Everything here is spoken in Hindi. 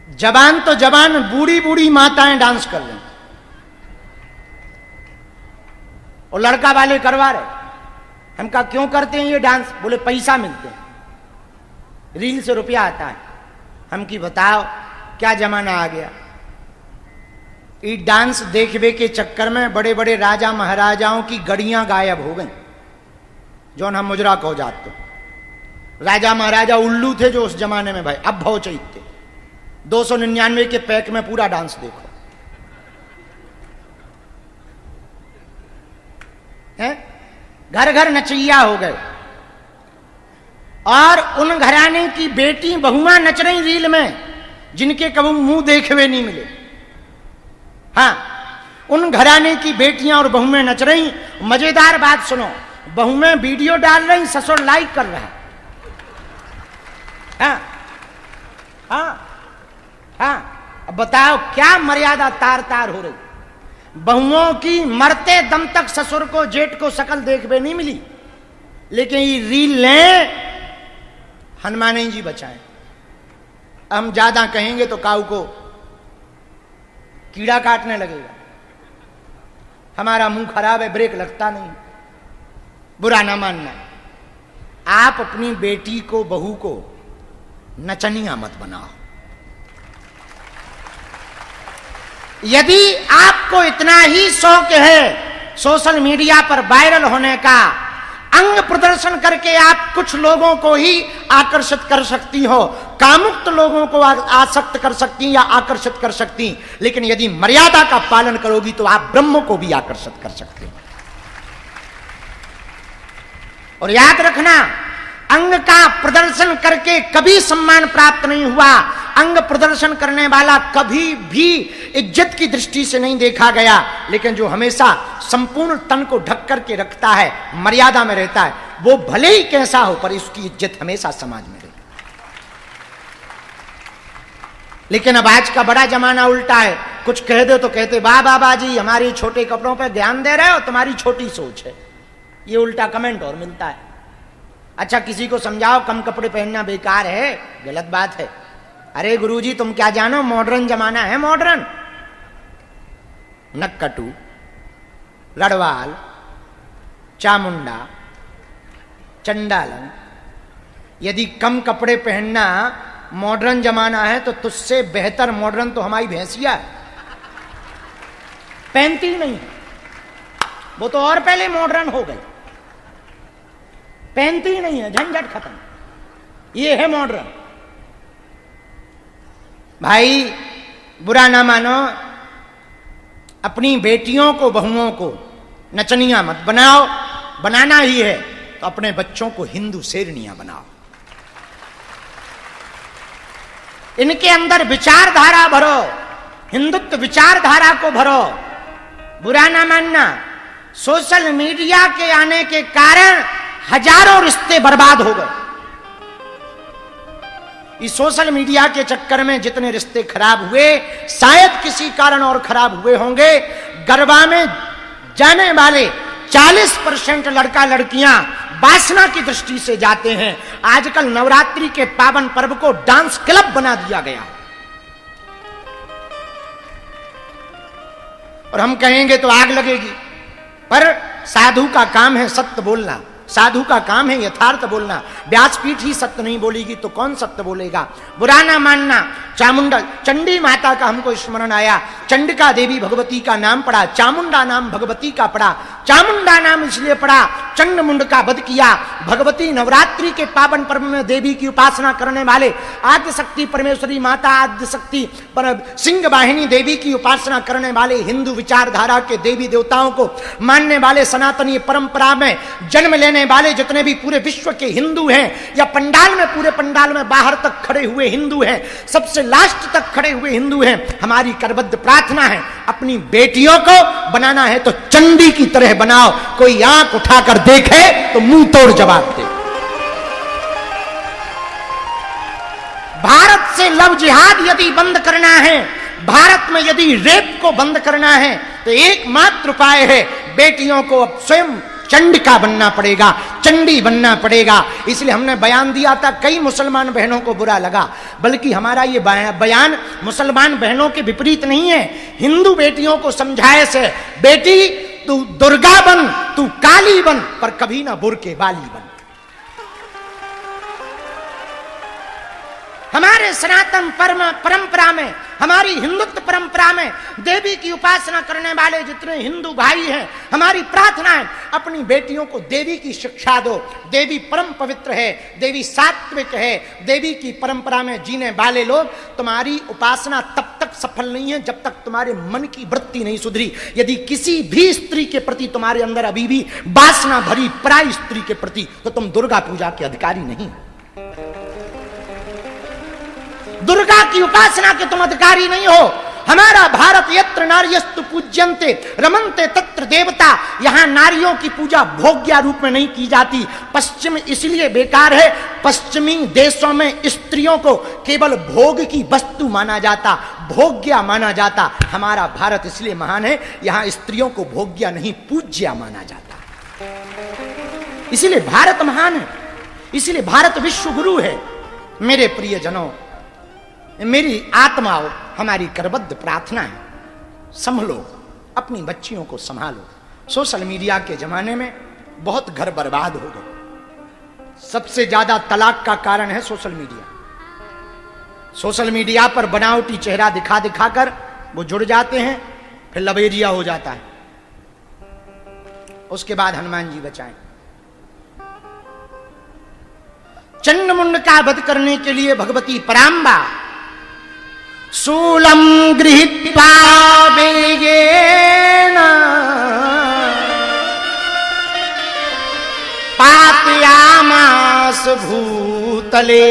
जवान तो जवान, बूढ़ी बूढ़ी माताएं डांस कर रही, और लड़का वाले करवा रहे। हम कहा क्यों करते हैं ये डांस? बोले पैसा मिलते हैं, रील से रुपया आता है। हम की बताओ क्या जमाना आ गया। ये डांस देखने के चक्कर में बड़े बड़े राजा महाराजाओं की गड़ियां गायब हो गई, जो हम मुजरा कहो जाते। राजा महाराजा उल्लू थे जो उस जमाने में भाई, अब भौचैत थे। 299 के पैक में पूरा डांस देखो है, घर घर नचैया हो गए। और उन घराने की बेटी बहुआं नच रही रील में, जिनके कभी मुंह देखे नहीं मिले। हाँ, उन घराने की बेटियां और बहुएं नच रही। मजेदार बात सुनो, बहुएं वीडियो डाल रही, ससुर लाइक कर रहा है। हाँ हाँ हाँ, अब बताओ क्या मर्यादा तार तार हो रही। बहुओं की मरते दम तक ससुर को जेठ को शकल देखने नहीं मिली, लेकिन ये रील लें, हनुमान जी बचाएं। हम ज्यादा कहेंगे तो काऊ को कीड़ा काटने लगेगा। हमारा मुंह खराब है, ब्रेक लगता नहीं। बुरा ना मानना, आप अपनी बेटी को बहू को नचनिया मत बनाओ। यदि आपको इतना ही शौक है सोशल मीडिया पर वायरल होने का, अंग प्रदर्शन करके आप कुछ लोगों को ही आकर्षित कर सकती हो, कामुक्त लोगों को आसक्त कर सकती या आकर्षित कर सकती, लेकिन यदि मर्यादा का पालन करोगी तो आप ब्रह्म को भी आकर्षित कर सकते हो। और याद रखना, अंग का प्रदर्शन करके कभी सम्मान प्राप्त नहीं हुआ। अंग प्रदर्शन करने वाला कभी भी इज्जत की दृष्टि से नहीं देखा गया, लेकिन जो हमेशा संपूर्ण तन को ढक करके रखता है, मर्यादा में रहता है, वो भले ही कैसा हो पर उसकी इज्जत हमेशा समाज में रहती। लेकिन अब आज का बड़ा जमाना उल्टा है। कुछ कह दो तो कहते वाह बाबा जी हमारी छोटे कपड़ों पर ध्यान दे रहे हो, तुम्हारी छोटी सोच है। ये उल्टा कमेंट और मिलता है। अच्छा, किसी को समझाओ कम कपड़े पहनना बेकार है, गलत बात है। अरे गुरुजी तुम क्या जानो, मॉडर्न जमाना है। मॉडर्न नक्कटू, लड़वाल, चामुंडा, चंडालन, यदि कम कपड़े पहनना मॉडर्न जमाना है तो तुझसे बेहतर मॉडर्न तो हमारी भैंसिया है, पहनती ही नहीं। वो तो और पहले मॉडर्न हो गई, पहनती ही नहीं है, झंझट खत्म। ये है मॉडर्न। भाई बुरा ना मानो, अपनी बेटियों को बहुओं को नचनिया मत बनाओ। बनाना ही है तो अपने बच्चों को हिंदू शेरनियां बनाओ। इनके अंदर विचारधारा भरो, हिंदुत्व विचारधारा को भरो। बुरा ना मानना, सोशल मीडिया के आने के कारण हजारों रिश्ते बर्बाद हो गए। इस सोशल मीडिया के चक्कर में जितने रिश्ते खराब हुए, शायद किसी कारण और खराब हुए होंगे। गरबा में जाने वाले 40% लड़का लड़कियां वासना की दृष्टि से जाते हैं। आजकल नवरात्रि के पावन पर्व को डांस क्लब बना दिया गया, और हम कहेंगे तो आग लगेगी। पर साधु का काम है सत्य बोलना, साधु का काम है यथार्थ बोलना। व्यासपीठ ही सत्य नहीं बोलेगी तो कौन सत्य बोलेगा। बुरा ना मानना, चामुंडा चंडी माता का हमको स्मरण आया। चंडिका देवी भगवती का नाम पड़ा, चामुंडा नाम भगवती का पड़ा। चामुंडा नाम इसलिए पड़ा, चंड मुंड का वध किया। भगवती नवरात्रि के पावन पर्व में देवी की उपासना करने वाले, आद्य शक्ति परमेश्वरी माता आद्य शक्ति सिंह वाहिनी देवी की उपासना करने वाले, हिंदू विचारधारा के देवी देवताओं को मानने वाले, सनातनी परंपरा में जन्म लेने वाले जितने भी पूरे विश्व के हिंदू हैं, या पंडाल में पूरे पंडाल में बाहर तक खड़े हुए हिंदू हैं, सबसे लास्ट तक खड़े हुए हिंदू हैं, हमारी करबद्ध प्रार्थना है अपनी बेटियों को बनाना है तो चंडी की तरह बनाओ। कोई आंख उठाकर देखे तो मुंह तोड़ जवाब दे। भारत से लव जिहाद यदि बंद करना है, भारत में यदि रेप को बंद करना है, तो एकमात्र उपाय है बेटियों को अब स्वयं चंडिका बनना पड़ेगा, चंडी बनना पड़ेगा। इसलिए हमने बयान दिया था, कई मुसलमान बहनों को बुरा लगा, बल्कि हमारा ये बयान मुसलमान बहनों के विपरीत नहीं है। हिंदू बेटियों को समझाए से, बेटी तू दुर्गा बन, तू काली बन, पर कभी ना बुर्के वाली बन। हमारे सनातन परंपरा में, हमारी हिंदुत्व परंपरा में देवी की उपासना करने वाले जितने हिंदू भाई हैं, हमारी प्रार्थना है अपनी बेटियों को देवी की शिक्षा दो। देवी परम पवित्र है, देवी सात्विक है, देवी की परंपरा में जीने वाले लोग। तुम्हारी उपासना तब तक सफल नहीं है जब तक तुम्हारे मन की वृत्ति नहीं सुधरी। यदि किसी भी स्त्री के प्रति तुम्हारे अंदर अभी भी वासना भरी पराई स्त्री के प्रति, तो तुम दुर्गा पूजा के अधिकारी नहीं। दुर्गा की उपासना के तुम अधिकारी नहीं हो। हमारा भारत यत्र नार्यस्तु पूज्यन्ते रमन्ते तत्र देवता, यहां नारियों की पूजा भोग्या रूप में नहीं की जाती। पश्चिम इसलिए बेकार है, पश्चिमी देशों में स्त्रियों को केवल भोग की वस्तु माना जाता, भोग्या माना जाता। हमारा भारत इसलिए महान है, यहां स्त्रियों को भोग्या नहीं पूज्या माना जाता। इसलिए भारत महान है, इसलिए भारत विश्व गुरु है। मेरे प्रिय जनों, मेरी आत्माओं, हमारी करबद्ध प्रार्थना है, संभलो, अपनी बच्चियों को संभालो। सोशल मीडिया के जमाने में बहुत घर बर्बाद हो गए। सबसे ज्यादा तलाक का कारण है सोशल मीडिया। सोशल मीडिया पर बनावटी चेहरा दिखा दिखाकर वो जुड़ जाते हैं, फिर लवेरिया हो जाता है। उसके बाद हनुमान जी बचाएं। चंडमुंड का वध करने के लिए भगवती पराम्बा शूलम गृहीत्वा वेगेन पातयामास भूतले।